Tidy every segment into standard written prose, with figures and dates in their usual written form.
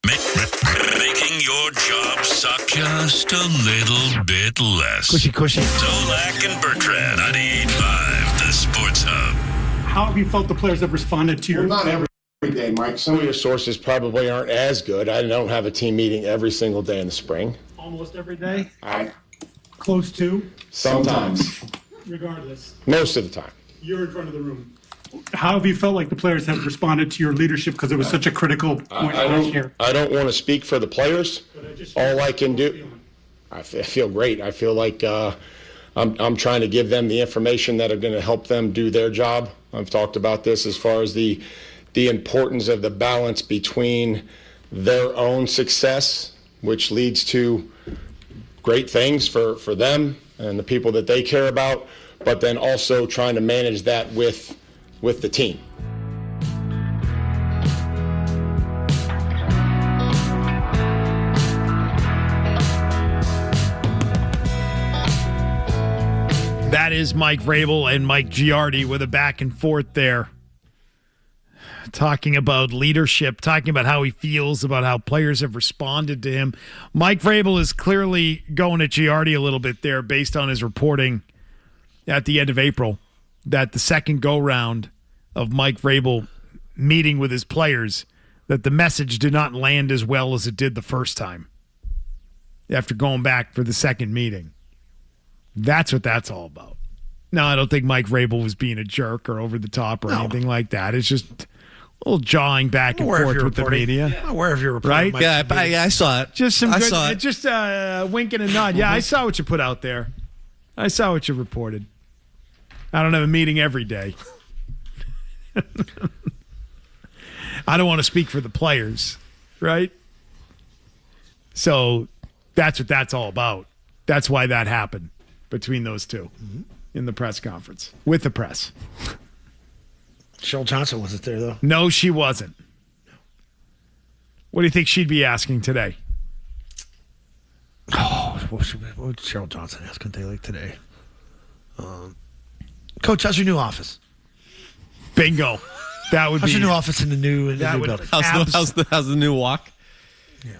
Making your job suck just a little bit less. Cushy. Zolak and Bertrand, 98.5, the Sports Hub. How have you felt the players have responded to your... Not every day, Mike. Some of your sources probably aren't as good. I don't have a team meeting every single day in the spring. Almost every day? Close to? Sometimes. Regardless. Most of the time. You're in front of the room. How have you felt like the players have responded to your leadership because it was such a critical point last year? I don't want to speak for the players. All I can do, I feel great. I feel like I'm trying to give them the information that are going to help them do their job. I've talked about this as far as the importance of the balance between their own success, which leads to great things for them and the people that they care about, but then also trying to manage that with the team. That is Mike Vrabel and Mike Giardi with a back and forth there. Talking about leadership, talking about how he feels, about how players have responded to him. Mike Vrabel is clearly going at Giardi a little bit there based on his reporting at the end of April that the second go-round of Mike Vrabel meeting with his players, that the message did not land as well as it did the first time after going back for the second meeting. That's what that's all about. No, I don't think Mike Vrabel was being a jerk or over the top or anything like that. It's just a little jawing back and forth with the media. I'm aware of your reporting. Right? Yeah, I saw it. Just some I good, saw it. just winking and nod. Yeah, I saw what you put out there. I saw what you reported. I don't have a meeting every day. I don't want to speak for the players, right? So that's what that's all about. That's why that happened between those two in the press conference with the press. Cheryl Johnson wasn't there, though. No, she wasn't. What do you think she'd be asking today? Oh, what would Cheryl Johnson ask a day like today? Coach, how's your new office? Bingo. That would how's be your new office in the new building? How's the new walk? Yeah.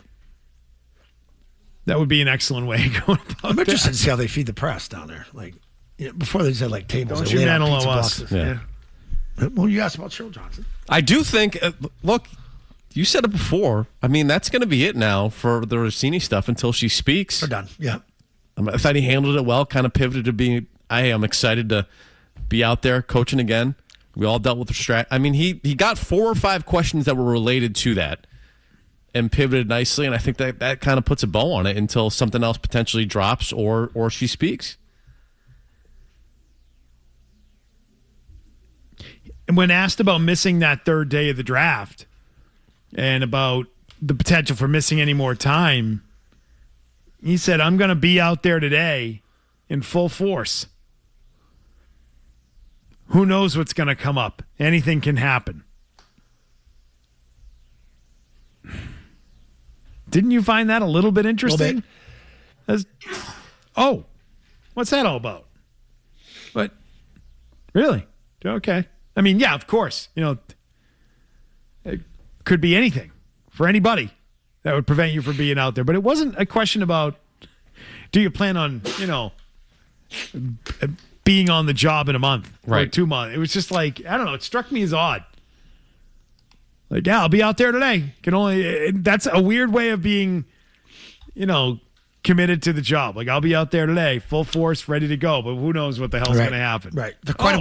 That would be an excellent way of going about I'm interested that. to see how they feed the press down there. Like, before they just had like tables. Don't you mental us. Yeah. Well, you asked about Cheryl Johnson. I do think, look, you said it before. I mean, that's going to be it now for the Rossini stuff until she speaks. We're done. Yeah. I thought he handled it well, kind of pivoted to being, I'm excited to be out there coaching again. We all dealt with the strat. I mean, he got 4 or 5 questions that were related to that and pivoted nicely, and I think that kind of puts a bow on it until something else potentially drops or she speaks. And when asked about missing that third day of the draft and about the potential for missing any more time, he said, I'm going to be out there today in full force. Who knows what's going to come up? Anything can happen. Didn't you find that a little bit interesting? Oh, what's that all about? What? Really? Okay. I mean, yeah, of course. It could be anything for anybody that would prevent you from being out there. But it wasn't a question about, do you plan on, being on the job in a month or 2 months? It was just like, I don't know. It struck me as odd. Like, yeah, I'll be out there today. That's a weird way of being, committed to the job. Like, I'll be out there today, full force, ready to go. But who knows what the hell's going to happen? Right. They're quite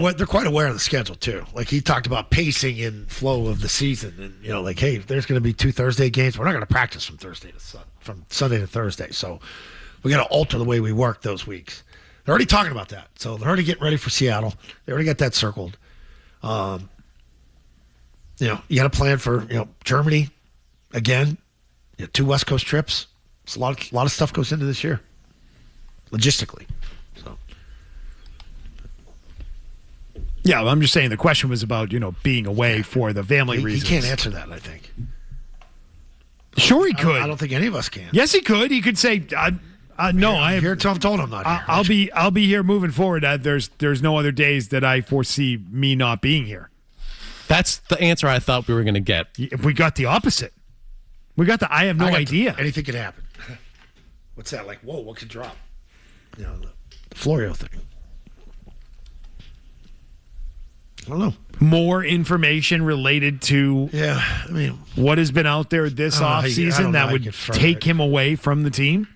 aware of the schedule too. Like, he talked about pacing and flow of the season, and like, hey, there's going to be 2 Thursday games. We're not going to practice from Sunday to Thursday. So we got to alter the way we work those weeks. They're already talking about that. So they're already getting ready for Seattle. They already got that circled. You got to plan for Germany again. 2 West Coast trips. It's a lot of stuff goes into this year, logistically. So, yeah, I'm just saying the question was about being away for the family reasons. He can't answer that, I think. Sure, he could. I don't think any of us can. Yes, he could. He could say, "No, I'm here until I'm told I'm not here." I'll be here moving forward. There's no other days that I foresee me not being here." That's the answer I thought we were going to get. We got the opposite. We got the I have no idea. Anything could happen. What's that? Like, whoa, what could drop? The Florio thing. I don't know. More information related to what has been out there this offseason that would take him away from the team?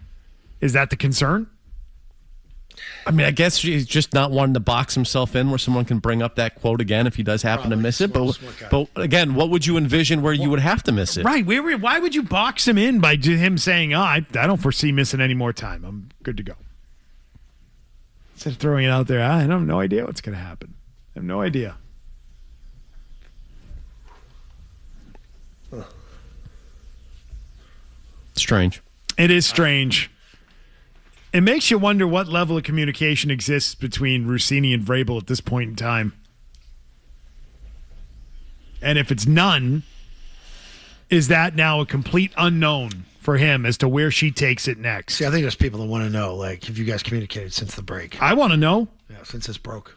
Is that the concern? I mean, I guess he's just not wanting to box himself in where someone can bring up that quote again if he does happen to miss it. But again, what would you envision where you would have to miss it? Right. Why would you box him in by him saying, I don't foresee missing any more time. I'm good to go. Instead of throwing it out there, I have no idea what's going to happen. I have no idea. Strange. It is strange. It makes you wonder what level of communication exists between Rossini and Vrabel at this point in time. And if it's none, is that now a complete unknown for him as to where she takes it next? See, I think there's people that want to know, like, have you guys communicated since the break? I want to know. Yeah, since this broke.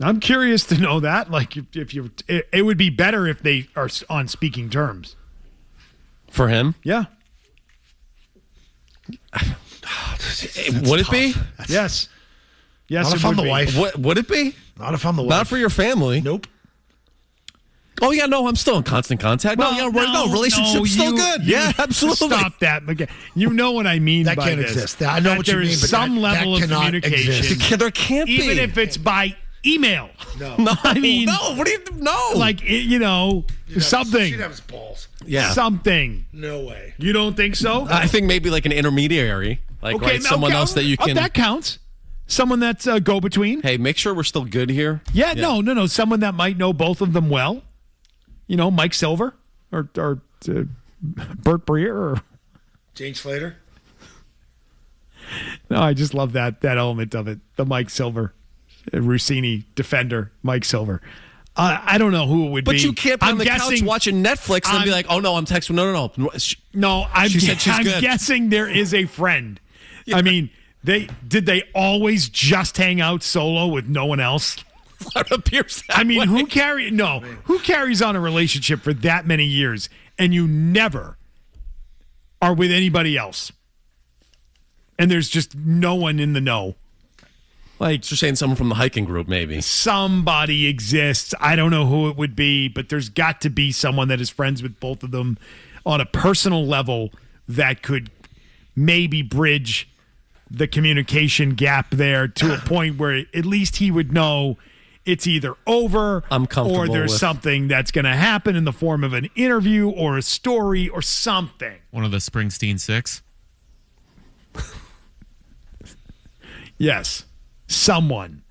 I'm curious to know that. Like, it would be better if they are on speaking terms. For him? Yeah. Would it be? Yes. Yes, not if I'm the wife. Would it be? Not if I'm the wife. Not for your family. Nope. Oh, yeah, no, I'm still in constant contact. Relationship's still good. Yeah, absolutely. Stop that. You know what I mean that by can't this. exist. I know what you mean, but some level of communication. There can't be. Even if it's by email. No, I mean, no. What do you know? Like, something. She'd have his balls. Yeah, something. No way. You don't think so? I think maybe like an intermediary, someone else that you can. That counts. Someone that's a go-between. Hey, make sure we're still good here. Yeah, no. Someone that might know both of them well. Mike Silver or Bert Breer or Jane Slater. No, I just love that element of it. The Mike Silver, Rossini defender, Mike Silver. I don't know who it would be. But you can't be on the couch watching Netflix and be like, oh, no, I'm texting. No. No, I'm guessing there is a friend. Yeah. I mean, did they always just hang out solo with no one else? What appears that way. Who carries on a relationship for that many years and you never are with anybody else? And there's just no one in the know. Like, you're saying someone from the hiking group, maybe. Somebody exists. I don't know who it would be, but there's got to be someone that is friends with both of them on a personal level that could maybe bridge the communication gap there to a point where at least he would know it's either over or there's something that's going to happen in the form of an interview or a story or something. One of the Springsteen Six? Yes. Someone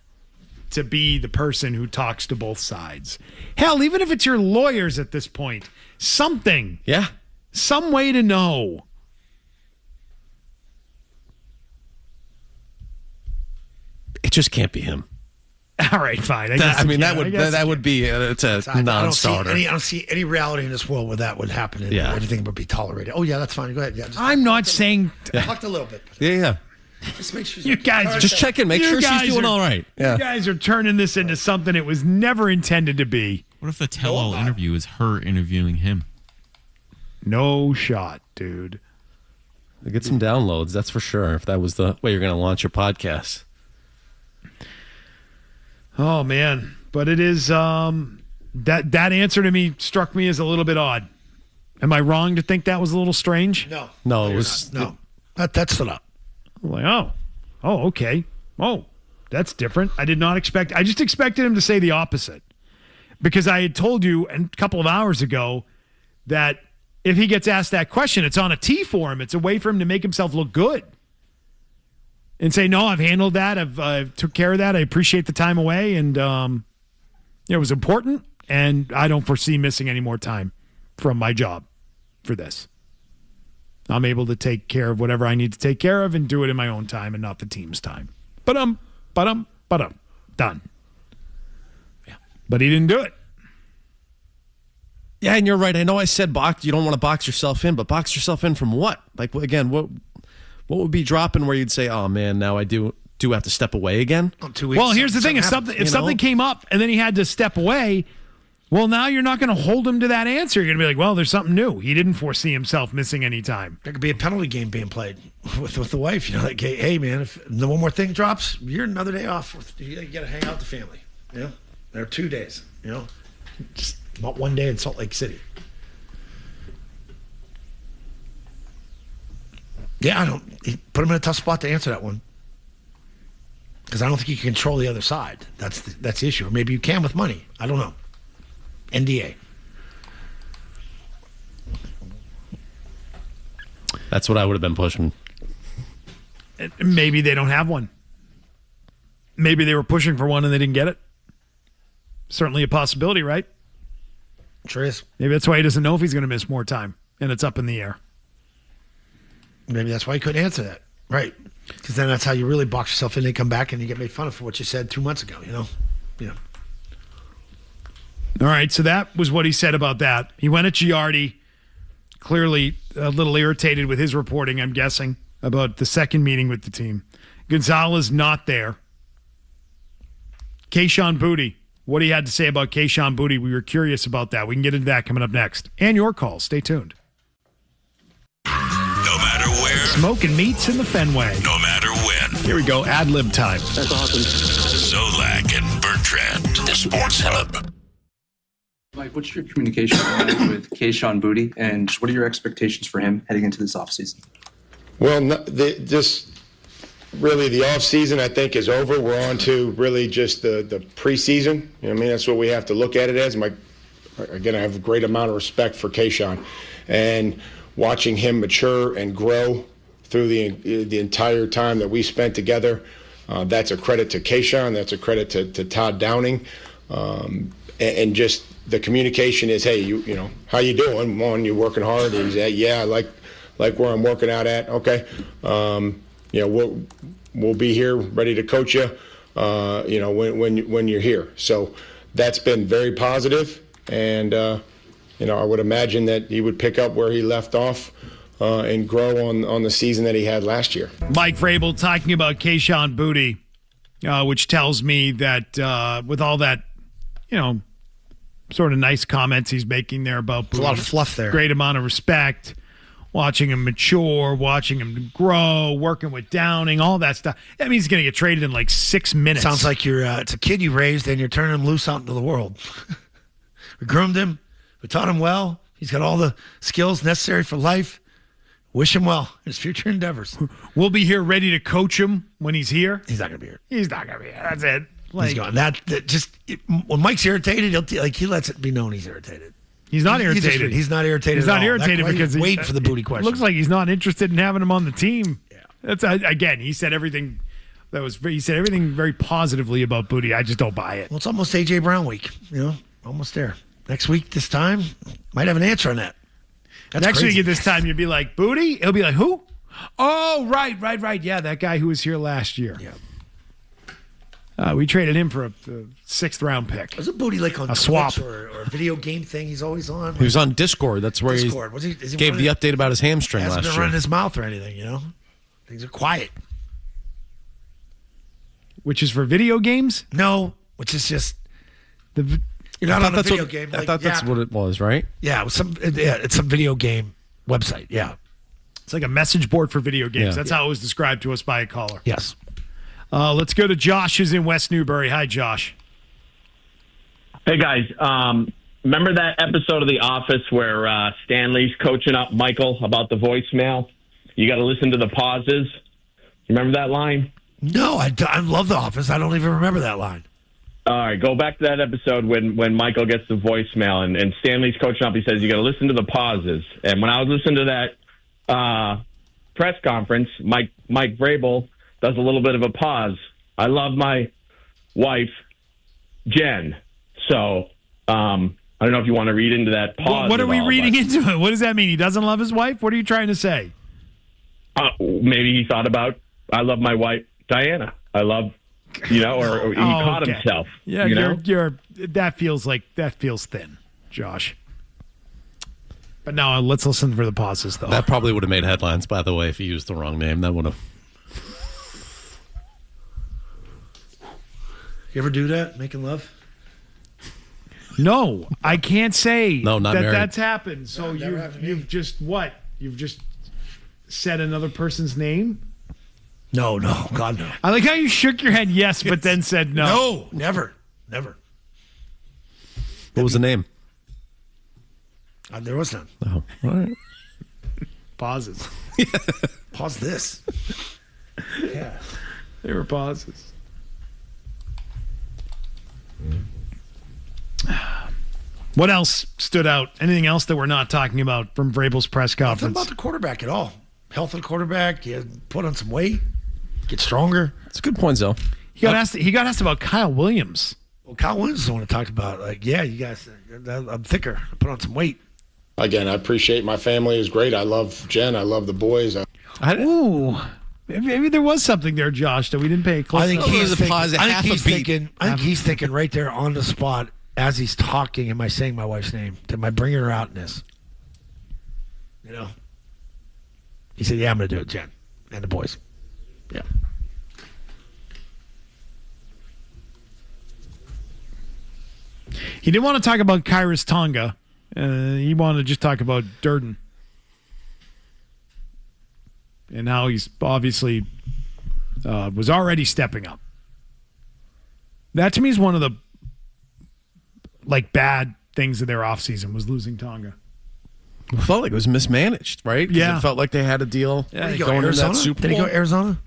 to be the person who talks to both sides. Hell, even if it's your lawyers at this point, something. Yeah. Some way to know. It just can't be him. All right, fine. That would be it's a non-starter. I don't see any reality in this world where that would happen. And anything would be tolerated. Oh yeah, that's fine. Go ahead. Yeah, I'm not saying. Talked a little bit. Yeah. Just make sure you guys just check in. Make sure she's doing all right. Yeah. You guys are turning this into something it was never intended to be. What if the tell-all interview is her interviewing him? No shot, dude. Get some downloads. That's for sure. If that was the way you're going to launch your podcast. Oh man, but it is that answer to me struck me as a little bit odd. Am I wrong to think that was a little strange? No, it was not. No. That stood up. I'm like, oh, okay. Oh, that's different. I did not expect. I just expected him to say the opposite because I had told you a couple of hours ago that if he gets asked that question, it's on a tee for him. It's a way for him to make himself look good. And say, no, I've handled that. I've took care of that. I appreciate the time away. And it was important. And I don't foresee missing any more time from my job for this. I'm able to take care of whatever I need to take care of and do it in my own time and not the team's time. Done. Yeah. But he didn't do it. Yeah, and you're right. I know I said you don't want to box yourself in, but box yourself in from what? Like, again, what would be dropping where you'd say, oh, man, now I do do have to step away again? 2 weeks. Well, here's the thing: if something came up and then he had to step away, well, now you're not going to hold him to that answer. You're going to be like, well, there's something new. He didn't foresee himself missing any time. There could be a penalty game being played with the wife. You know, like, hey man, if the one more thing drops, you're another day off. You got to hang out with the family. You know, there are 2 days. You know, just not 1 day in Salt Lake City. Yeah, put him in a tough spot to answer that one. Because I don't think you can control the other side. That's the issue. Or maybe you can with money. I don't know. NDA. That's what I would have been pushing. Maybe they don't have one. Maybe they were pushing for one and they didn't get it. Certainly a possibility, right? Sure is. Maybe that's why he doesn't know if he's going to miss more time, and it's up in the air. Maybe that's why you couldn't answer that. Right. Because then that's how you really box yourself in. They come back and you get made fun of for what you said 2 months ago, you know? Yeah. All right, so that was what he said about that. He went at Giardi, clearly a little irritated with his reporting, I'm guessing, about the second meeting with the team. Gonzalez not there. Kayshon Boutte, what he had to say about Kayshon Boutte, we were curious about that. We can get into that coming up next. And your calls. Stay tuned. No matter where. Smoking meats in the Fenway. No matter when. Here we go, ad-lib time. That's awesome. Zolak and Bertrand, the Sports Hub. Mike, what's your communication like with Kayshon Boutte, and what are your expectations for him heading into this offseason? Well, just really the offseason, I think, is over. We're on to really just the preseason. You know what I mean? That's what we have to look at it as. Again, I have a great amount of respect for Kayshon. And watching him mature and grow through the entire time that we spent together, that's a credit to Kayshon. That's a credit to Todd Downing. And just the communication is, hey, you know, how you doing? One, you working hard? He's yeah, I like where I'm working out at. Okay, you know, we'll be here ready to coach you. You know, when you're here. So that's been very positive, and you know, I would imagine that he would pick up where he left off and grow on the season that he had last year. Mike Vrabel talking about Kayshon Boutte, which tells me that with all that, you know, sort of nice comments he's making there about Boutte. There's a lot of fluff there. Great amount of respect. Watching him mature, watching him grow, working with Downing, all that stuff. That means he's going to get traded in like 6 minutes. Sounds like it's a kid you raised and you're turning him loose out into the world. We groomed him. We taught him well. He's got all the skills necessary for life. Wish him well in his future endeavors. We'll be here ready to coach him when he's here. He's not going to be here. He's not going to be here. That's it. He's gone. When Mike's irritated, he lets it be known he's irritated. He's not irritated. He's not irritated. He's not irritated because he's waiting for the Boutte question. It looks like he's not interested in having him on the team. Yeah. That's again. He said everything. He said everything very positively about Boutte. I just don't buy it. Well, it's almost AJ Brown week. You know, almost there. Next week, this time, might have an answer on that. That's Next crazy. week at this time, you'd be like Boutte. He'll be like, who? Oh, right. Yeah, that guy who was here last year. Yeah. We traded him for a 6th round pick. Was it Boutte like on a swap or a video game thing he's always on? He was on Discord. That's where he gave the update about his hamstring last year. Hasn't been running his mouth or anything, you know? Things are quiet. Which is for video games? No, which is just the. You're not on a video game. I thought that's what it was, right? Yeah, it's some video game website. Yeah, it's like a message board for video games. Yeah. That's how it was described to us by a caller. Yes. Let's go to Josh, who's in West Newbury. Hi, Josh. Hey, guys. Remember that episode of The Office where Stanley's coaching up Michael about the voicemail? You got to listen to the pauses. Remember that line? No, I love The Office. I don't even remember that line. All right, go back to that episode when Michael gets the voicemail and Stanley's coaching up. He says, you got to listen to the pauses. And when I was listening to that press conference, Mike Vrabel does a little bit of a pause. I love my wife, Jen. So I don't know if you want to read into that pause. What are we reading into it? What does that mean? He doesn't love his wife? What are you trying to say? Maybe he thought about, I love my wife, Diana. I love, you know, or he caught himself. Yeah, you know? that feels thin, Josh. But now let's listen for the pauses, though. That probably would have made headlines, by the way, if he used the wrong name. That would have. You ever do that? Making love? No, I can't say No, not that married. that's happened. So you've just what? You've just said another person's name? No, God, no. I like how you shook your head yes, but then said no. No, never. What was the name? There was none. Oh, all right. Pauses. Pause this. Yeah. They were pauses. What else stood out? Anything else that we're not talking about from Vrabel's press Nothing conference? about the quarterback at all. Health of the quarterback. He had put on some weight. Get stronger. That's a good point, Zell. He got asked about Kyle Williams. Well, Kyle Williams is the one that talked about, like, yeah, you guys, I'm thicker. I put on some weight. Again, I appreciate my family is great. I love Jen. I love the boys. Ooh. Maybe there was something there, Josh, that we didn't pay close I think attention. he's thinking right there on the spot as he's talking, am I saying my wife's name? Am I bringing her out in this? You know? He said, yeah, I'm going to do it, Jen. And the boys. Yeah. He didn't want to talk about Kairos Tonga. He wanted to just talk about Durden. And how he's obviously was already stepping up. That to me is one of the bad things of their offseason was losing Tonga. It felt like it was mismanaged, right? 'Cause Yeah. It felt like they had a deal Did he go going into Arizona? that Super Bowl. Did he go Arizona?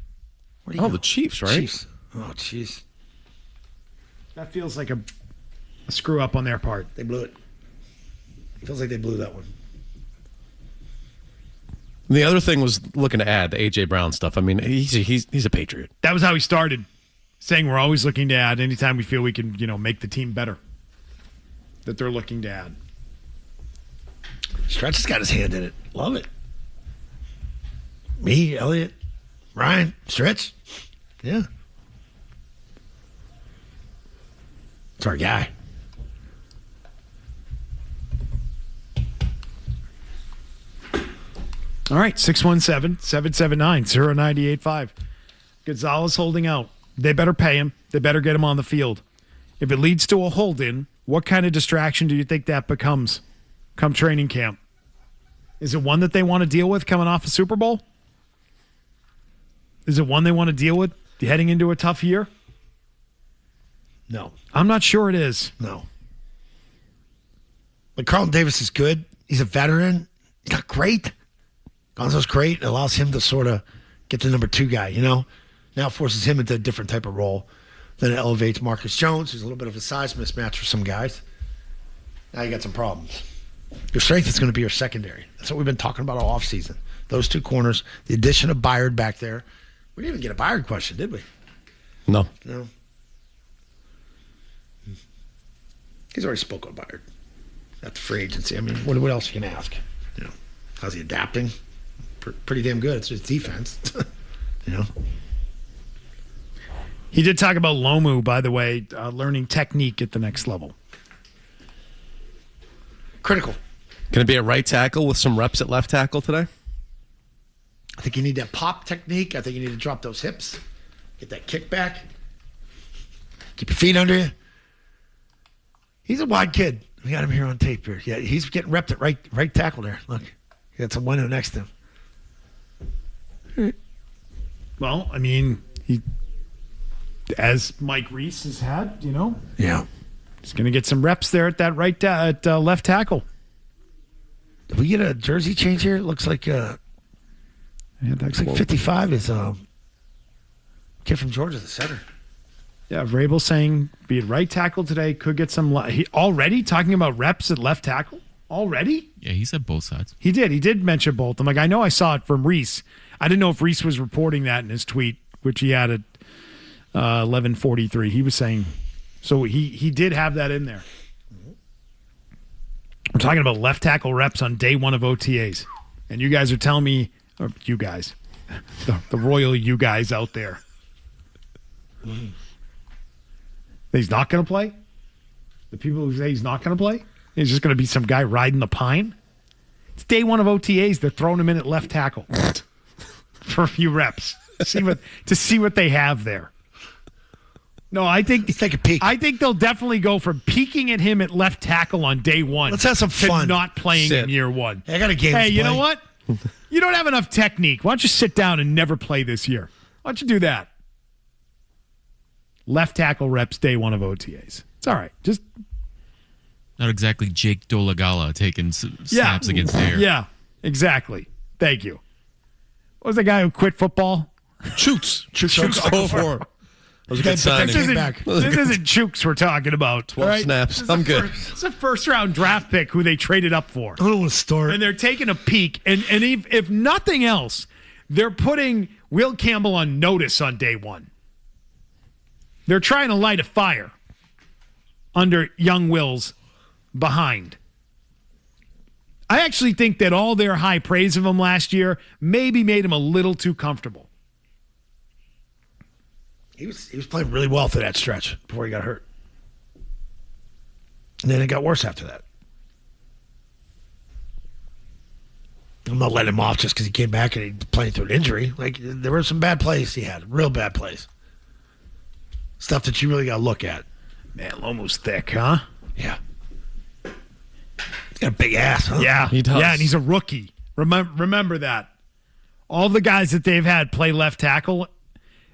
The Chiefs, right? Chiefs. Oh, jeez. That feels like a screw up on their part. They blew it. Feels like they blew that one. The other thing was looking to add the A.J. Brown stuff. I mean, he's a Patriot. That was how he started, saying we're always looking to add anytime we feel we can, make the team better. That they're looking to add. Stretch has got his hand in it. Love it. Me, Elliot, Ryan, Stretch. Yeah. It's our guy. All right, 617-779-0985. Gonzalez holding out. They better pay him. They better get him on the field. If it leads to a hold-in, what kind of distraction do you think that becomes come training camp? Is it one that they want to deal with coming off a Super Bowl? Is it one they want to deal with heading into a tough year? No. I'm not sure it is. No. But Carlton Davis is good. He's a veteran. He's not great. Gonzo's great. It allows him to sort of get the number 2 guy, Now it forces him into a different type of role. Then it elevates Marcus Jones, who's a little bit of a size mismatch for some guys. Now you got some problems. Your strength is going to be your secondary. That's what we've been talking about all offseason. Those 2 corners, the addition of Byard back there. We didn't even get a Byard question, did we? No. No. He's already spoke on Byard at the free agency. I mean, what else you can ask? How's he adapting? Pretty damn good. It's his defense. He did talk about Lomu, by the way, learning technique at the next level. Critical. Going to be a right tackle with some reps at left tackle today? I think you need that pop technique. I think you need to drop those hips. Get that kick back. Keep your feet under you. He's a wide kid. We got him here on tape here. Yeah, he's getting repped at right tackle there. Look, he got some window next to him. Well, I mean, as Mike Reese has had, Yeah. he's going to get some reps there at that left tackle. Did we get a jersey change here? It looks like looks like 55 is kid from Georgia, the center. Yeah, Vrabel saying be it right tackle today, could get some. He already talking about reps at left tackle already. Yeah, he said both sides. He did mention both. I'm like, I know I saw it from Reese. I didn't know if Reese was reporting that in his tweet, which he had at 11:43. He was saying, so he did have that in there. We're talking about left tackle reps on day 1 of OTAs, and you guys are telling me, or you guys, the royal you guys out there, that he's not going to play. The people who say he's not going to play, he's just going to be some guy riding the pine. It's day 1 of OTAs. They're throwing him in at left tackle for a few reps. To see what they have there. No, I think Let's take a peek. I think they'll definitely go from peeking at him at left tackle on day one. Let's have some fun. To not playing Sit. in year one. I got a game. Hey, to you play. know what? You don't have enough technique. Why don't you sit down and never play this year? Why don't you do that? Left tackle reps day one of OTAs. It's all right. Just Not exactly Jake Dolagala taking snaps against the air. Yeah, exactly. Thank you. What was the guy who quit football? Chooks. Chooks. Go for it. That was a good This signing. isn't, back. this isn't Chooks we're talking about. 12 snaps. I'm good. It's a first-round draft pick who they traded up for. I don't want to start. And they're taking a peek. And if nothing else, they're putting Will Campbell on notice on day one. They're trying to light a fire under young Will's behind. I actually think that all their high praise of him last year maybe made him a little too comfortable. He was playing really well through that stretch before he got hurt. And then it got worse after that. I'm not letting him off just because he came back and he playing through an injury. Like, there were some bad plays he had, real bad plays. Stuff that you really got to look at. Man, Lomo's thick, huh? Yeah. He's got a big ass, huh? Yeah, He does. Yeah, and he's a rookie. Remember that. All the guys that they've had play left tackle,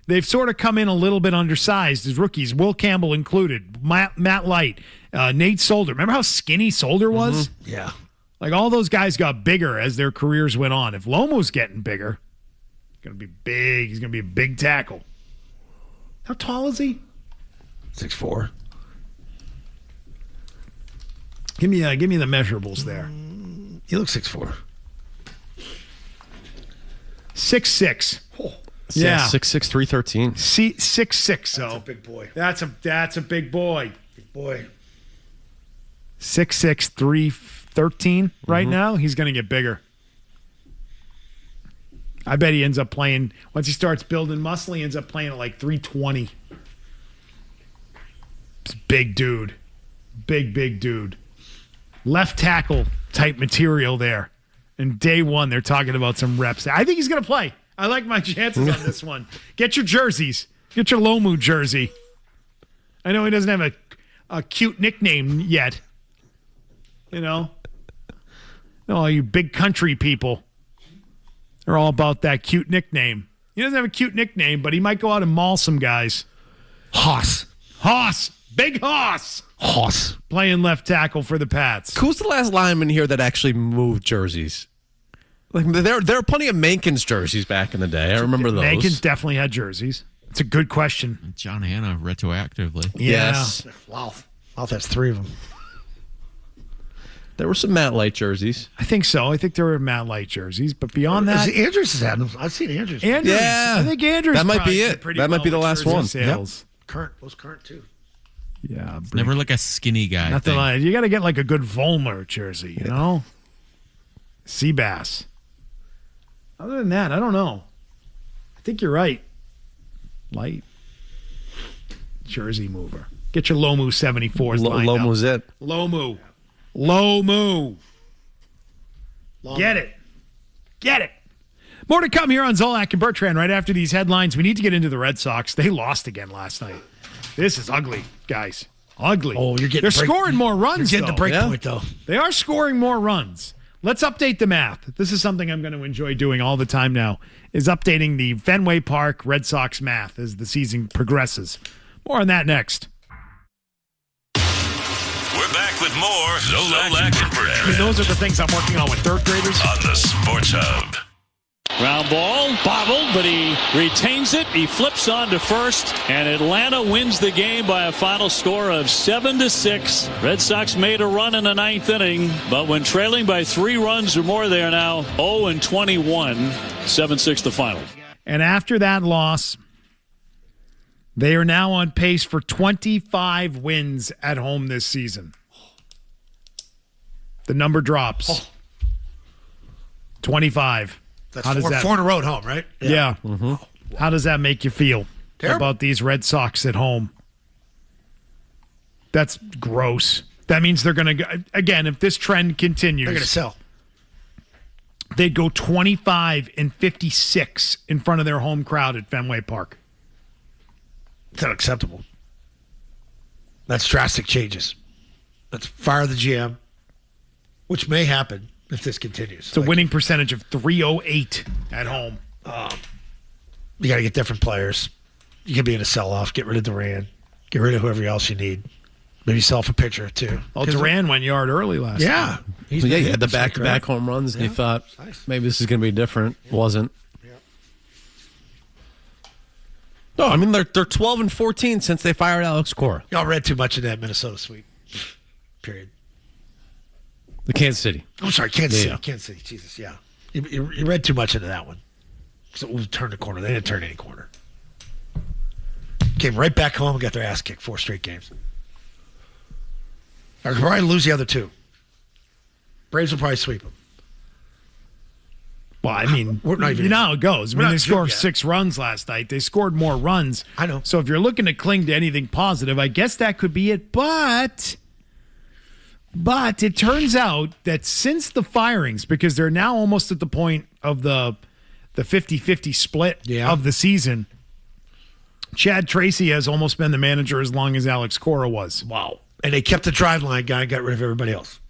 they've sort of come in a little bit undersized as rookies. Will Campbell included, Matt Light, Nate Solder. Remember how skinny Solder was? Yeah. Like, all those guys got bigger as their careers went on. If Lomo's getting bigger, he's going to be big. He's going to be a big tackle. How tall is he? 6'4". Give me the measurables there. He looks 6'4". 6'6". Yeah, 6'6", 313. 6'6", so. That's a big boy. That's a big boy. Big boy. 6'6", 313 right now. He's going to get bigger. I bet he ends up playing, once he starts building muscle, he ends up playing at like 320. It's a big dude. Big dude. Left tackle type material there. And day one, they're talking about some reps. I think he's going to play. I like my chances on this one. Get your jerseys. Get your Lomu jersey. I know he doesn't have a cute nickname yet. You know? No, all you big country people are all about that cute nickname. He doesn't have a cute nickname, but he might go out and maul some guys. Hoss. Big Hoss. Hoss. Playing left tackle for the Pats. Who's the last lineman here that actually moved jerseys? Like, there were plenty of Mankins jerseys back in the day. I remember those. Mankins definitely had jerseys. It's a good question. John Hanna retroactively. Yes. Wow. Mouth has 3 of them. There were some Matt Light jerseys. I think so. I think there were Matt Light jerseys, but beyond that, Andrews has had them. I've seen Andrews. Yeah. I think Andrews. That might probably be did it. pretty That might well be the with last jersey one. Sales. Current. Was current, too. Yeah. Never like a skinny guy Nothing thing. like, you got to get like a good Volmer jersey, you know? Seabass. Other than that, I don't know. I think you're right. Light jersey mover. Get your Lomu 74s lined up. Lomu's it. Lomu. Get it. More to come here on Zolak and Bertrand right after these headlines. We need to get into the Red Sox. They lost again last night. This is ugly, guys. Ugly. Oh, you're getting They're scoring more runs, You're getting the break Yeah. point, though. They are scoring more runs. Let's update the math. This is something I'm going to enjoy doing all the time now, is updating the Fenway Park Red Sox math as the season progresses. More on that next. We're back with more Zolak and Bertrand Those are the things I'm working on with third graders. on the Sports Hub. Ground ball, bobbled, but he retains it. He flips on to first, and Atlanta wins the game by a final score of 7-6. Red Sox made a run in the ninth inning, but when trailing by 3 runs or more, they are now 0-21. 7-6 the final. And after that loss, they are now on pace for 25 wins at home this season. The number drops. 25. That's How does that? 4 in a row at home, right? Yeah. How does that make you feel Terrible. about these Red Sox at home? That's gross. That means they're going to, again, if this trend continues, They're going to sell. they'd go 25-56 in front of their home crowd at Fenway Park. It's unacceptable. That's drastic changes. Let's fire the GM, which may happen if this continues. It's a winning percentage of .308 at home. You got to get different players. You can be in a sell-off. Get rid of Duran. Get rid of whoever else you need. Maybe sell for a pitcher, too. Well, Duran went yard early last night. Yeah. So, he had the back-to-back home runs, and you thought maybe this is going to be different. Wasn't. No, I mean, they're 12-14 since they fired Alex Cora. Y'all read too much of that Minnesota sweep. Period. The Kansas City. I'm sorry, Kansas City. Kansas City. Jesus, yeah. You read too much into that one. So we turned the corner. They didn't turn any corner. Came right back home and got their ass kicked 4 straight games. They'll probably lose the other 2. Braves will probably sweep them. Well, I mean, you know how it goes. I mean, they scored 6 runs last night. They scored more runs. I know. So if you're looking to cling to anything positive, I guess that could be it. But it turns out that since the firings, because they're now almost at the point of the 50-50 split of the season, Chad Tracy has almost been the manager as long as Alex Cora was. Wow. And they kept the driveline guy and got rid of everybody else.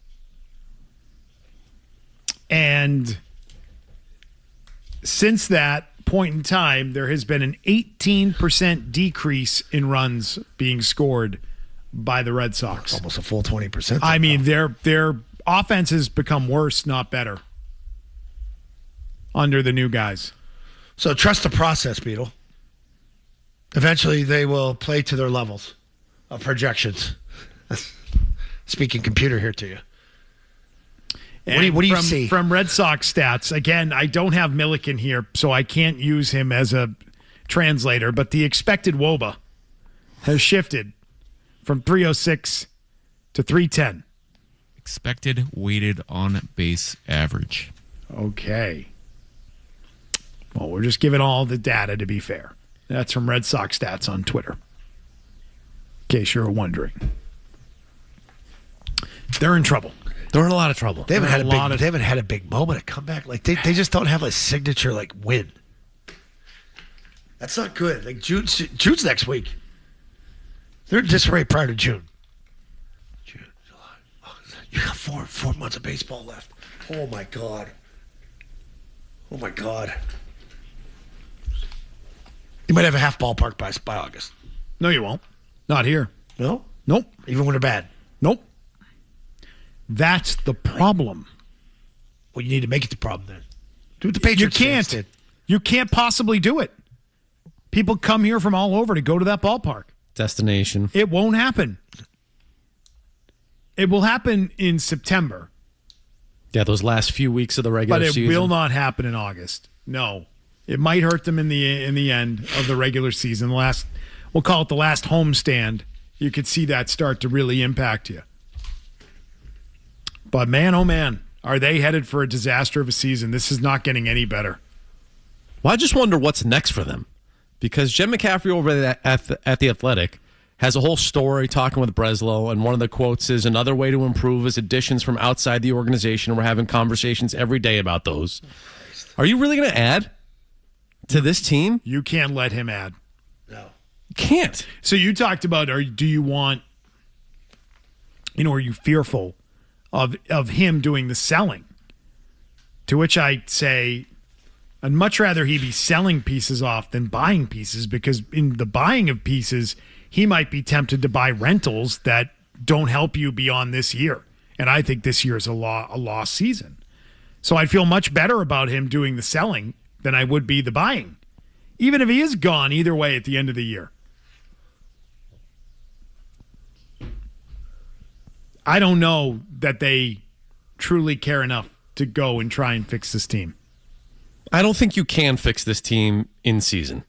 And since that point in time, there has been an 18% decrease in runs being scored by the Red Sox. Almost a full 20%. I mean, their offense has become worse, not better, under the new guys. So trust the process, Beetle. Eventually, they will play to their levels of projections. Speaking computer here to you. What do you see? From Red Sox stats, again, I don't have Milliken here, so I can't use him as a translator, but the expected WOBA has shifted from 306 to 310. Expected weighted on base average. Okay. Well, we're just giving all the data to be fair. That's from Red Sox stats on Twitter. In case you're wondering. They're in trouble. They're in a lot of trouble. They haven't had a big moment, a comeback. Like they just don't have a signature like win. That's not good. Like June's next week. They're in disarray prior to June. June, July, August. You got four months of baseball left. Oh my God. Oh my God. You might have a half ballpark by August. No, you won't. Not here. No? Nope. Even when they're bad. Nope. That's the problem. Well, you need to make it the problem then. Do what the Patriots did. You can't possibly do it. People come here from all over to go to that ballpark. Destination. It won't happen. It will happen in September. Yeah, those last few weeks of the regular season. But it will not happen in August. No. It might hurt them in the end of the regular season. We'll call it the last homestand. You could see that start to really impact you. But man, oh man, are they headed for a disaster of a season? This is not getting any better. Well, I just wonder what's next for them. Because Jen McCaffrey over at The Athletic has a whole story talking with Breslow, and one of the quotes is, another way to improve is additions from outside the organization. We're having conversations every day about those. Are you really going to add to this team? You can't let him add. No. You can't. So you talked about, do you want, are you fearful of him doing the selling? To which I say, I'd much rather he be selling pieces off than buying pieces, because in the buying of pieces, he might be tempted to buy rentals that don't help you beyond this year. And I think this year is a lost season. So I'd feel much better about him doing the selling than I would be the buying, even if he is gone either way at the end of the year. I don't know that they truly care enough to go and try and fix this team. I don't think you can fix this team in season.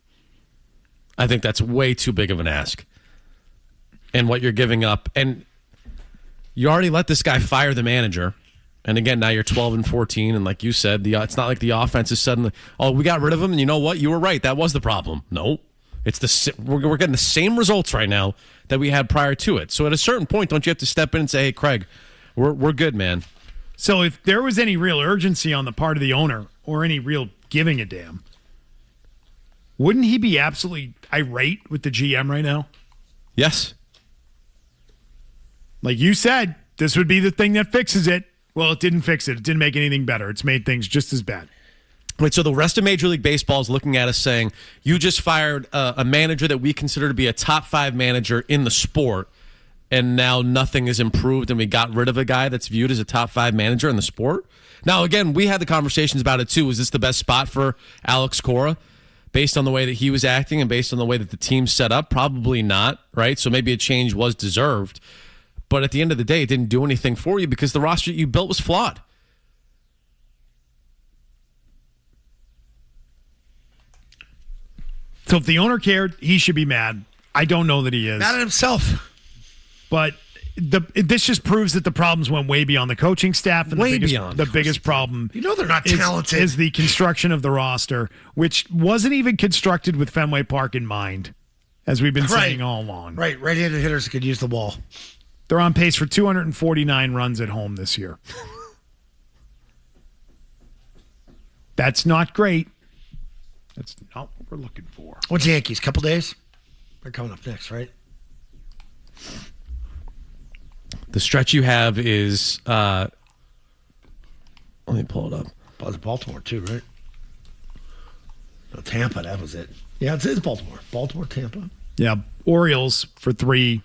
I think that's way too big of an ask. And what you're giving up, and you already let this guy fire the manager. And again, now you're 12-14, and like you said, it's not like the offense is suddenly, we got rid of him, and you know what? You were right. That was the problem. No. We're getting the same results right now that we had prior to it. So at a certain point, don't you have to step in and say, hey, Craig, we're good, man. So if there was any real urgency on the part of the owner or any real giving a damn, wouldn't he be absolutely irate with the GM right now? Yes. Like you said, this would be the thing that fixes it. Well, it didn't fix it. It didn't make anything better. It's made things just as bad. Wait, so the rest of Major League Baseball is looking at us saying, you just fired a manager that we consider to be a top 5 manager in the sport, and now nothing is improved, and we got rid of a guy that's viewed as a top 5 manager in the sport? Now, again, we had the conversations about it, too. Was this the best spot for Alex Cora? Based on the way that he was acting and based on the way that the team's set up? Probably not, right? So maybe a change was deserved. But at the end of the day, it didn't do anything for you because the roster you built was flawed. So if the owner cared, he should be mad. I don't know that he is. Mad at himself. But this just proves that the problems went way beyond the coaching staff. And the biggest problem they're not talented. Is the construction of the roster, which wasn't even constructed with Fenway Park in mind, as we've been saying all along. Right. Right-handed hitters could use the ball. They're on pace for 249 runs at home this year. That's not great. That's not what we're looking for. What's the Yankees? Couple days? They're coming up next, right? The stretch you have is, let me pull it up. Well, it's Baltimore too, right? No, Tampa, that was it. Yeah, it's Baltimore. Baltimore, Tampa. Yeah, Orioles for 3,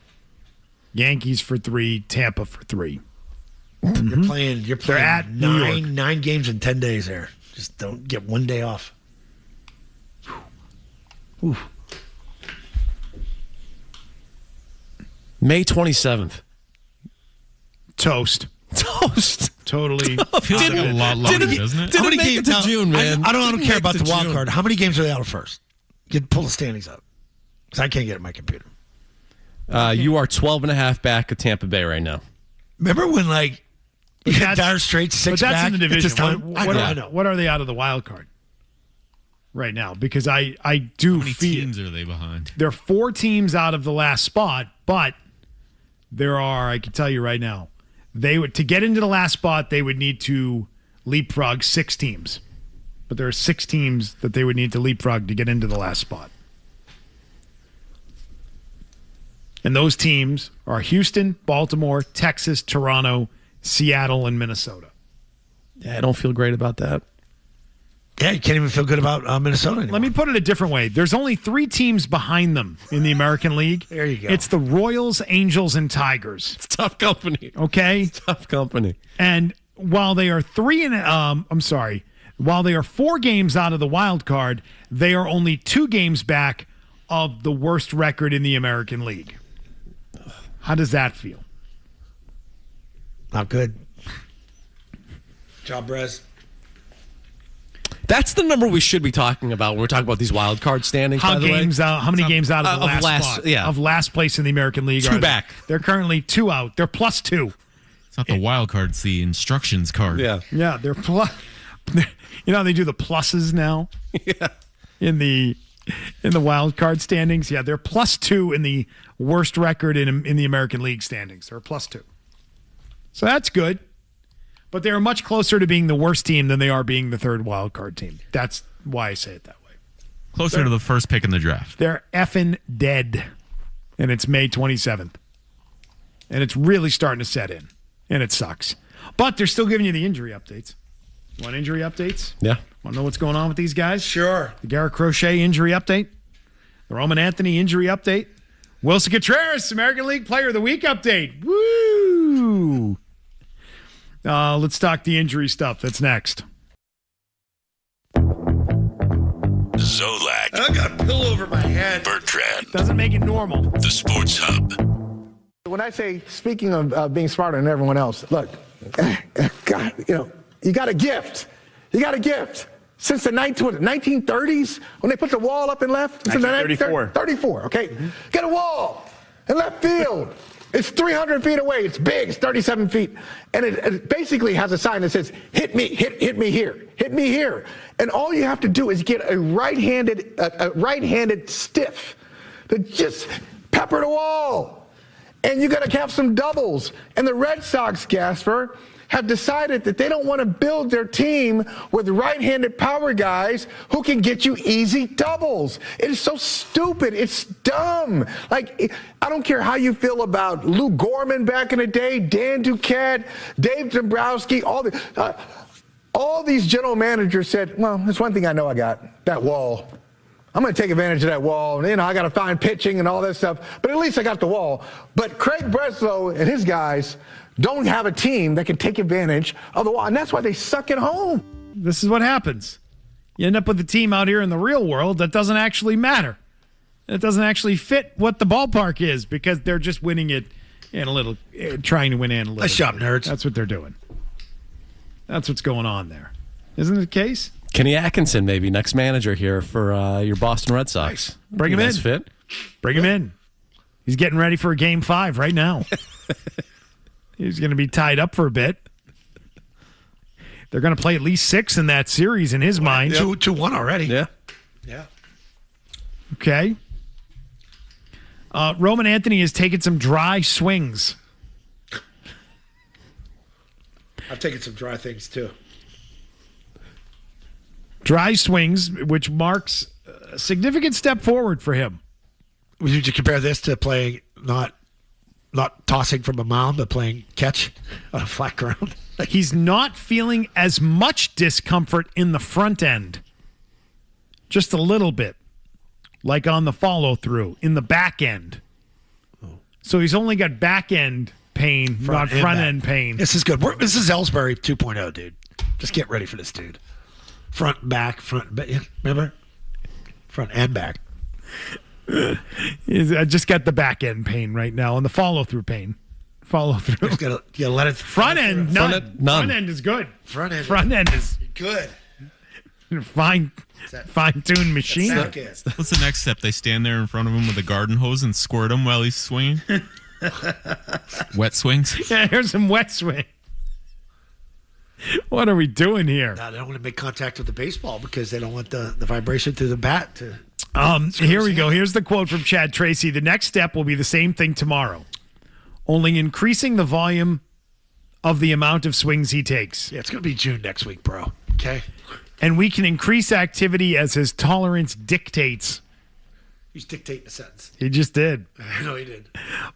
Yankees for 3, Tampa for 3. You're playing They're at nine games in 10 days there. Just don't get one day off. Whew. May 27th. Toast. Totally. Feels like a lot longer, doesn't it? Didn't make it to June, man. I don't care about the wild card. How many games are they out of first? Pull the standings up. Because I can't get it on my computer. You are 12.5 back of Tampa Bay right now. Remember when, you had Dire Straits 6 but that's back in the division. at this time? I know. What are they out of the wild card right now? Because I do How many feel teams are they behind? there are 4 teams out of the last spot, but there are, I can tell you right now, to get into the last spot, they would need to leapfrog 6 teams. But there are 6 teams that they would need to leapfrog to get into the last spot. And those teams are Houston, Baltimore, Texas, Toronto, Seattle, and Minnesota. Yeah, I don't feel great about that. Yeah, you can't even feel good about Minnesota anymore. Let me put it a different way. There's only 3 teams behind them in the American League. There you go. It's the Royals, Angels, and Tigers. It's tough company. Okay? It's tough company. And while they are while they are 4 games out of the wild card, they are only 2 games back of the worst record in the American League. How does that feel? Not good. Job, Brez. That's the number we should be talking about when we're talking about these wild card standings. How by the many games out of the of last spot? Yeah. Of last place in the American League? 2 back. They're currently 2 out. They're plus 2. It's not the wild card; it's the instructions card. Yeah. They're plus. You know how they do the pluses now? Yeah. In the wild card standings, yeah, they're plus 2 in the worst record in the American League standings. They're plus 2, so that's good. But they're much closer to being the worst team than they are being the 3rd wild card team. That's why I say it that way. Closer to the first pick in the draft. They're effing dead, and it's May 27th, and it's really starting to set in, and it sucks. But they're still giving you the injury updates. You want injury updates? Yeah. Want to know what's going on with these guys? Sure. The Garrett Crochet injury update. The Roman Anthony injury update. Wilson Contreras, American League Player of the Week update. Woo! Let's talk the injury stuff. That's next. Zolak. I got a pillow over my head. Bertrand. Doesn't make it normal. The Sports Hub. When I say, speaking of being smarter than everyone else, look, God, you got a gift. You got a gift. Since the 1930s, when they put the wall up in left? 1934. 34, okay. Get a wall in left field. It's 300 feet away. It's big. It's 37 feet. And it basically has a sign that says, hit me here. Hit me here. And all you have to do is get a right-handed stiff to just pepper the wall. And you're going to have some doubles. And the Red Sox, Gasper, have decided that they don't want to build their team with right-handed power guys who can get you easy doubles. It is so stupid. It's dumb. Like, I don't care how you feel about Lou Gorman back in the day, Dan Duquette, Dave Dombrowski, all these general managers said, well, there's one thing I know I got, that wall. I'm going to take advantage of that wall. I got to find pitching and all that stuff, but at least I got the wall. But Craig Breslow and his guys don't have a team that can take advantage of the wall, and that's why they suck at home. This is what happens. You end up with a team out here in the real world that doesn't actually matter. It doesn't actually fit what the ballpark is because they're just winning it trying to win analytics. Nice job, nerds. That's what they're doing. That's what's going on there. Isn't it the case? Kenny Atkinson, maybe next manager here for your Boston Red Sox. Nice. Bring him in. Fit. Bring him in. He's getting ready for a Game 5 right now. He's going to be tied up for a bit. They're going to play at least 6 in that series in his mind. 2-1 already. Yeah. Yeah. Okay. Roman Anthony has taken some dry swings. I've taken some dry things, too. Dry swings, which marks a significant step forward for him. Would you compare this to playing not tossing from a mound, but playing catch on a flat ground? He's not feeling as much discomfort in the front end. Just a little bit. Like on the follow-through, in the back end. So he's only got back end pain, not front end pain. This is good. This is Ellsbury 2.0, dude. Just get ready for this dude. Front and back, remember? Front and back. I just got the back end pain right now and the follow-through pain. Follow-through. Just gotta let it. Front end, none. Front end is good. Front end is good. Fine-tuned machine. What's the next step? They stand there in front of him with a garden hose and squirt him while he's swinging? Wet swings? Yeah, here's some wet swing. What are we doing here? No, they don't want to make contact with the baseball because they don't want the vibration through the bat to. Here we go. Here's the quote from Chad Tracy. The next step will be the same thing tomorrow, only increasing the volume of the amount of swings he takes. Yeah, it's going to be June next week, bro. Okay. And we can increase activity as his tolerance dictates. He's dictating a sentence. He just did. I know he did.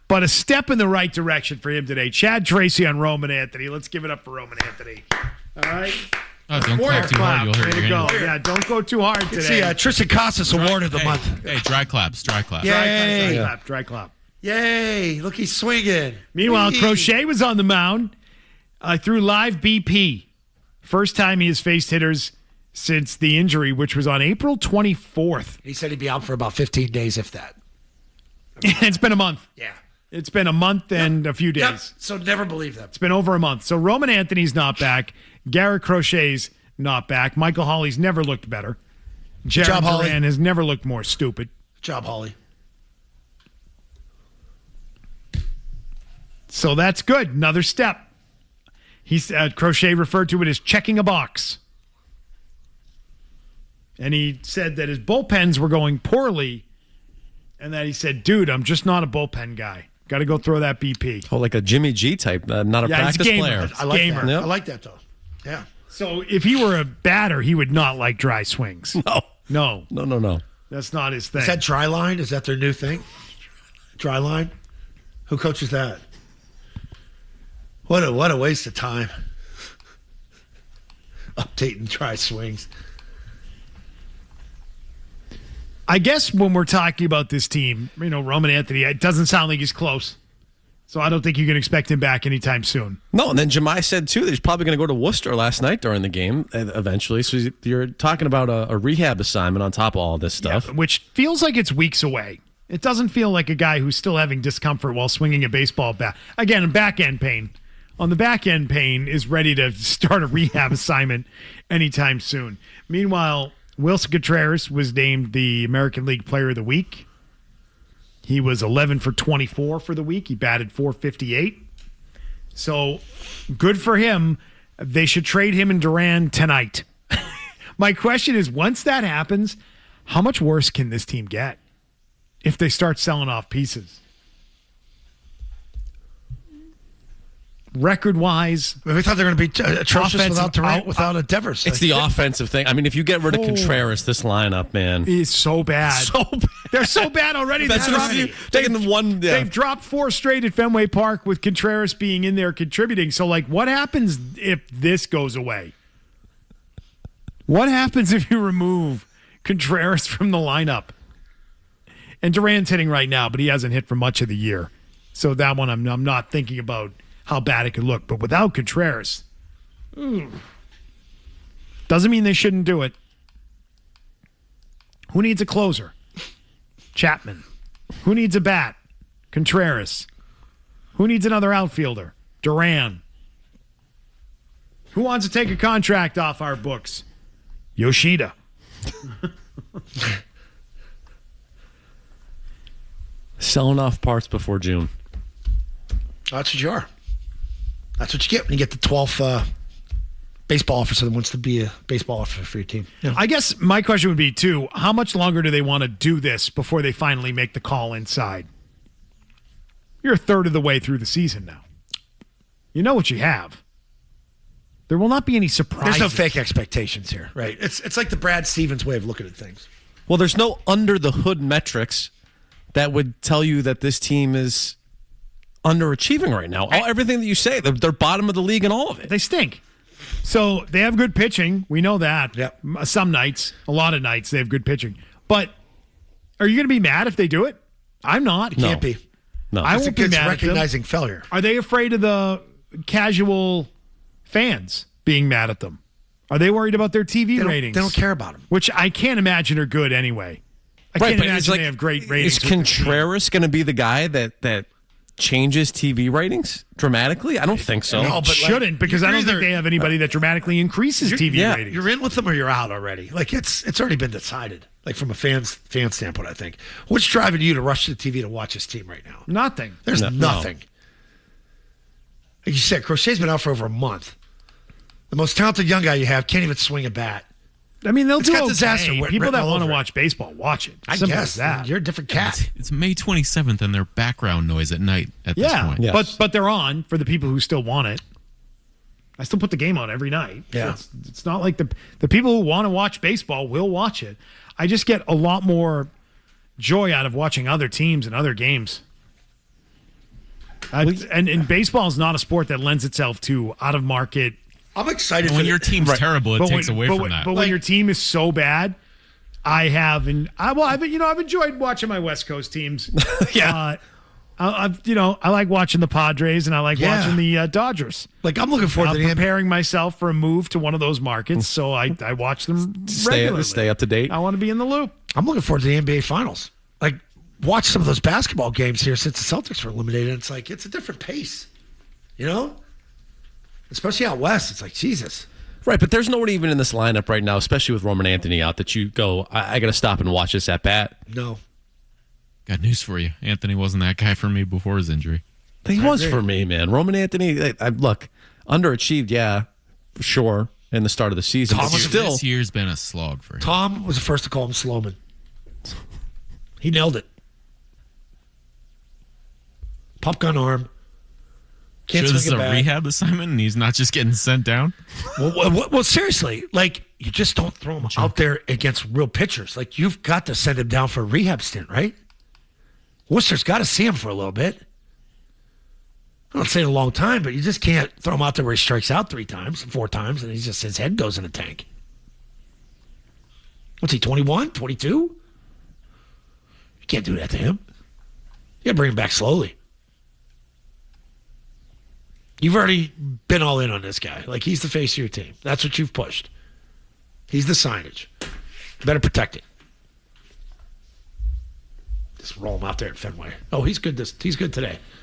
But a step in the right direction for him today. Chad Tracy on Roman Anthony. Let's give it up for Roman Anthony. All right. Oh, don't clap too hard. You'll hurt your go. hand. Yeah, don't go too hard today. It's the Tristan Casas Award of the month. Hey, dry claps. Dry clap. Yay. Look, he's swinging. Meanwhile, Crochet was on the mound through live BP. First time he has faced hitters since the injury, which was on April 24th. He said he'd be out for about 15 days, if that. It's been a month. Yeah. It's been a month and a few days. Yep. So never believe them. It's been over a month. So Roman Anthony's not back. Garrett Crochet's not back. Michael Hawley's never looked better. Jared Duran has never looked more stupid. Good job, Hawley. So that's good. Another step. Crochet referred to it as checking a box. And he said that his bullpens were going poorly, and that he said, dude, I'm just not a bullpen guy. Got to go throw that BP. Oh, like a Jimmy G type, not a practice player. I like gamer. that. Yep. I like that, though. Yeah. So if he were a batter, he would not like dry swings. No. That's not his thing. Is that dry line? Is that their new thing? Dry line? Who coaches that? What a waste of time. Updating dry swings. I guess when we're talking about this team, Roman Anthony, it doesn't sound like he's close. So I don't think you can expect him back anytime soon. No, and then Jemai said, too, that he's probably going to go to Worcester last night during the game eventually. So you're talking about a rehab assignment on top of all this stuff. Yeah, which feels like it's weeks away. It doesn't feel like a guy who's still having discomfort while swinging a baseball bat. Again, back-end pain. On the back-end pain is ready to start a rehab assignment anytime soon. Meanwhile, Wilson Contreras was named the American League Player of the Week. He was 11 for 24 for the week. He batted .458. So good for him. They should trade him and Duran tonight. My question is, once that happens, how much worse can this team get if they start selling off pieces? record-wise. We thought they were going to be atrocious without Durant, without Devers. It's the offensive thing. I mean, if you get rid of Contreras, this lineup, man, is so bad. So bad. They're so bad already. They've dropped 4 straight at Fenway Park with Contreras being in there contributing. So, like, what happens if this goes away? What happens if you remove Contreras from the lineup? And Durant's hitting right now, but he hasn't hit for much of the year. So that one I'm not thinking about how bad it could look. But without Contreras, doesn't mean they shouldn't do it. Who needs a closer? Chapman. Who needs a bat? Contreras. Who needs another outfielder? Duran. Who wants to take a contract off our books? Yoshida. Selling off parts before June. That's what you are. That's what you get when you get the 12th baseball officer that wants to be a baseball officer for your team. Yeah. I guess my question would be, too, how much longer do they want to do this before they finally make the call inside? You're a third of the way through the season now. You know what you have. There will not be any surprises. There's no fake expectations here, right? It's like the Brad Stevens way of looking at things. Well, there's no under-the-hood metrics that would tell you that this team is underachieving right now. Everything that you say, they're bottom of the league in all of it. They stink. So they have good pitching. We know that. Yep. Some nights, a lot of nights, they have good pitching. But are you going to be mad if they do it? I'm not. You can't be. No. I won't be mad recognizing at them. failure. Are they afraid of the casual fans being mad at them? Are they worried about their TV ratings? They don't care about them. Which I can't imagine are good anyway. I can't imagine they have great ratings. Is Contreras going to be the guy that changes TV ratings dramatically? I don't think so. No, but shouldn't, because I don't think they have anybody that dramatically increases TV ratings. You're in with them or you're out already. Like it's already been decided. Like from a fan standpoint, I think. What's driving you to rush to the TV to watch this team right now? Nothing. There's nothing. Like you said, Crochet's been out for over a month. The most talented young guy you have can't even swing a bat. I mean, they'll do okay. Disaster. People that want to watch baseball, watch it. I guess that. You're a different cat. It's May 27th and their background noise at night at this point. Yes. But they're on for the people who still want it. I still put the game on every night. Yeah. It's not like the people who want to watch baseball will watch it. I just get a lot more joy out of watching other teams and other games. And baseball is not a sport that lends itself to out-of-market. I'm excited when your team's terrible, it takes away from that. But when your team is so bad, I've enjoyed watching my West Coast teams. Yeah. I like watching the Padres and I like watching the Dodgers. Like I'm looking forward to preparing myself for a move to one of those markets, so I watch them regularly. Stay up to date. I want to be in the loop. I'm looking forward to the NBA Finals. Like watch some of those basketball games here since the Celtics were eliminated. It's like it's a different pace, Especially out west, it's like Jesus. Right, but there's nobody even in this lineup right now, especially with Roman Anthony out, that you go, I got to stop and watch this at bat. No. Got news for you. Anthony wasn't that guy for me before his injury. He was for me, man. Roman Anthony, look, underachieved, for sure, in the start of the season. This year's been a slog for him. Tom was the first to call him Slowman. He nailed it. Pop gun arm. Sure, this is a rehab assignment and he's not just getting sent down? Well, seriously, like, you just don't throw him out there against real pitchers. Like, you've got to send him down for a rehab stint, right? Worcester's got to see him for a little bit. I'm not saying a long time, but you just can't throw him out there where he strikes out 4 times, and his head goes in a tank. What's he, 21, 22? You can't do that to him. You got to bring him back slowly. You've already been all in on this guy. Like, he's the face of your team. That's what you've pushed. He's the signage. Better protect it. Just roll him out there at Fenway. Oh, he's good. He's good today.